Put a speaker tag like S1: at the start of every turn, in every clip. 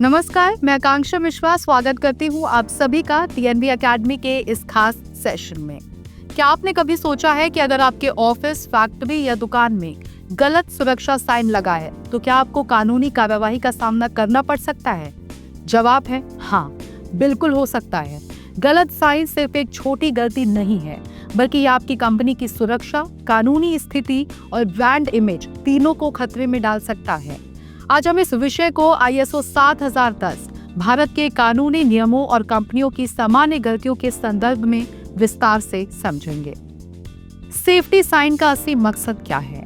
S1: नमस्कार, मैं आकांक्षा मिश्रा स्वागत करती हूँ आप सभी का टीएनबी एकेडमी के इस खास सेशन में। क्या आपने कभी सोचा है कि अगर आपके ऑफिस, फैक्ट्री या दुकान में गलत सुरक्षा साइन लगा है तो क्या आपको कानूनी कार्यवाही का सामना करना पड़ सकता है? जवाब है हाँ, बिल्कुल हो सकता है। गलत साइन सिर्फ एक छोटी गलती नहीं है, बल्कि ये आपकी कंपनी की सुरक्षा, कानूनी स्थिति और ब्रांड इमेज तीनों को खतरे में डाल सकता है। आज हम इस विषय को ISO 7010 भारत के कानूनी नियमों और कंपनियों की सामान्य गलतियों के संदर्भ में विस्तार से समझेंगे। सेफ्टी साइन का असली मकसद क्या है?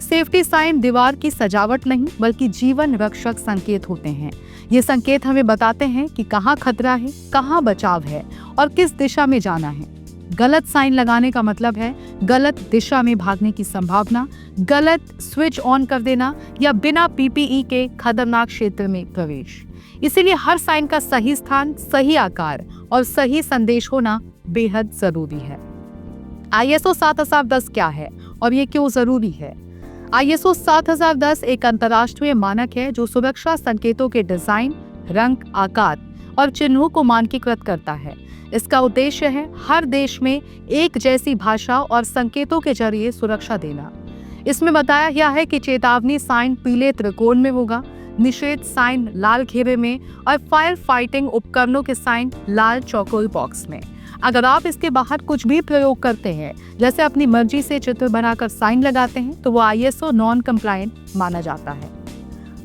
S1: सेफ्टी साइन दीवार की सजावट नहीं, बल्कि जीवन रक्षक संकेत होते हैं। ये संकेत हमें बताते हैं कि कहाँ खतरा है, कहाँ बचाव है और किस दिशा में जाना है। गलत साइन लगाने का मतलब है गलत दिशा में भागने की संभावना, गलत स्विच ऑन कर देना या बिना PPE के खतरनाक क्षेत्र में प्रवेश। इसीलिए हर साइन का सही स्थान, सही आकार और सही संदेश होना बेहद जरूरी है। ISO 7010 क्या है और ये क्यों जरूरी है? ISO 7010 एक अंतर्राष्ट्रीय मानक है जो सुरक्षा संकेतों के डिजाइन, रंग, आकार और चिन्हों को मानकीकृत करता है। इसका उद्देश्य है हर देश में एक जैसी भाषा और संकेतों के जरिए सुरक्षा देना। इसमें बताया गया है कि चेतावनी साइन पीले त्रिकोण में होगा, निषेध साइन लाल घेरे में और फायर फाइटिंग उपकरणों के साइन लाल चौकोर बॉक्स में। अगर आप इसके बाहर कुछ भी प्रयोग करते हैं, जैसे अपनी मर्जी से चित्र बनाकर साइन लगाते हैं, तो वो ISO नॉन कंप्लायंट माना जाता है।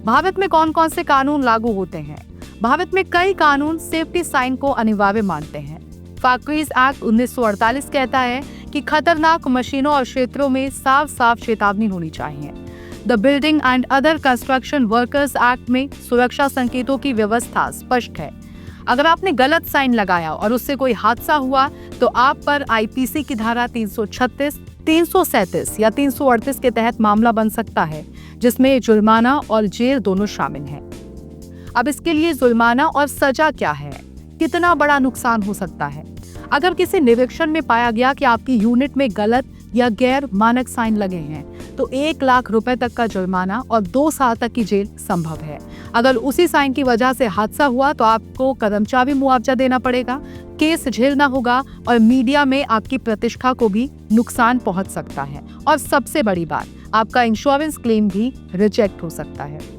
S1: भारत में कौन कौन से कानून लागू होते हैं? भारत में कई कानून सेफ्टी साइन को अनिवार्य मानते हैं। फैक्ट्रीज एक्ट 1948 कहता है कि खतरनाक मशीनों और क्षेत्रों में साफ साफ चेतावनी होनी चाहिए। The building and other construction workers act में सुरक्षा संकेतों की व्यवस्था स्पष्ट है। अगर आपने गलत साइन लगाया और उससे कोई हादसा हुआ तो आप पर IPC की धारा 336, 337 या 338 के तहत मामला बन सकता है, जिसमें जुर्माना और जेल दोनों शामिल हैं। अब इसके लिए जुर्माना और सजा क्या है? कितना बड़ा नुकसान हो सकता है? अगर किसी निरीक्षण में पाया गया कि आपकी यूनिट में गलत या गैर मानक साइन लगे हैं तो 1 लाख रुपए तक का जुर्माना और 2 साल तक की जेल संभव है। अगर उसी साइन की वजह से हादसा हुआ तो आपको कर्मचारी मुआवजा देना पड़ेगा, केस झेलना होगा और मीडिया में आपकी प्रतिष्ठा को भी नुकसान पहुंच सकता है। और सबसे बड़ी बात, आपका इंश्योरेंस क्लेम भी रिजेक्ट हो सकता है।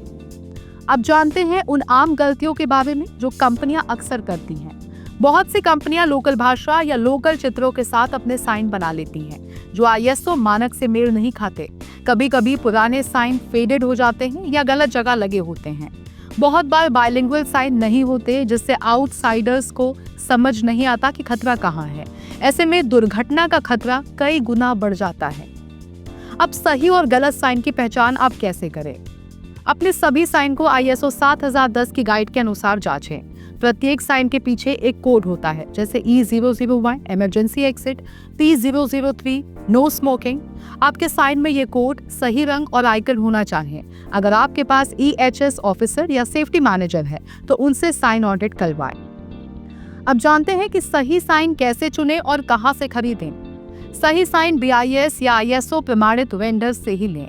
S1: अब जानते हैं उन आम गलतियों के बारे में जो कंपनियां अक्सर करती हैं। बहुत सी कंपनियां लोकल भाषा या लोकल चित्रों के साथ अपने साइन बना लेती हैं, जो ISO मानक से मेल नहीं खाते। कभी कभी पुराने साइन फेडेड हो जाते हैं या गलत जगह लगे होते हैं। बहुत बार बाइलिंगुअल साइन नहीं होते, जिससे आउटसाइडर्स को समझ नहीं आता कि खतरा कहाँ है। ऐसे में दुर्घटना का खतरा कई गुना बढ़ जाता है। अब सही और गलत साइन की पहचान आप कैसे करें? अपने सभी साइन को ISO 7010 की गाइड के अनुसार जांचें। प्रत्येक साइन के पीछे एक कोड होता है, जैसे E001 emergency exit, P003 no smoking. आपके साइन में ये कोड, सही रंग और आइकन होना चाहिए। अगर आपके पास EHS ऑफिसर या सेफ्टी मैनेजर है तो उनसे साइन ऑडिट करवाएं। अब जानते हैं कि सही साइन कैसे चुनें और कहां से खरीदें। सही साइन BIS या ISO प्रमाणित वेंडर से ही लें।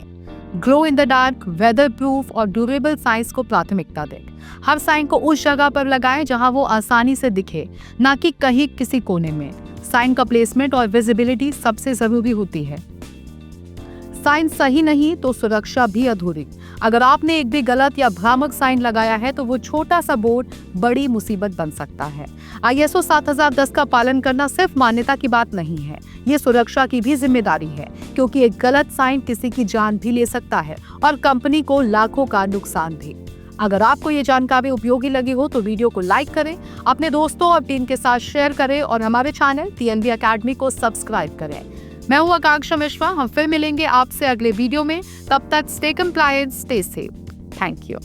S1: Glow in the dark, weather proof और ड्यूरेबल साइंस को प्राथमिकता दें। हर साइन को उस जगह पर लगाएं जहां वो आसानी से दिखे, ना कि कहीं किसी कोने में। साइन का प्लेसमेंट और विजिबिलिटी सबसे जरूरी होती है। साइन सही नहीं तो सुरक्षा भी अधूरी। अगर आपने एक भी गलत या भ्रामक साइन लगाया है तो वो छोटा सा बोर्ड बड़ी मुसीबत बन सकता है। ISO 7010 का पालन करना सिर्फ मान्यता की बात नहीं है, ये सुरक्षा की भी जिम्मेदारी है, क्योंकि एक गलत साइन किसी की जान भी ले सकता है और कंपनी को लाखों का नुकसान भी। अगर आपको ये जानकारी उपयोगी लगी हो तो वीडियो को लाइक करें, अपने दोस्तों और टीम के साथ शेयर करें और हमारे चैनल TNB एकेडमी को सब्सक्राइब करें। मैं हूँ आकांक्षा मिश्रा, हम फिर मिलेंगे आपसे अगले वीडियो में। तब तक stay compliant, stay safe. Thank you.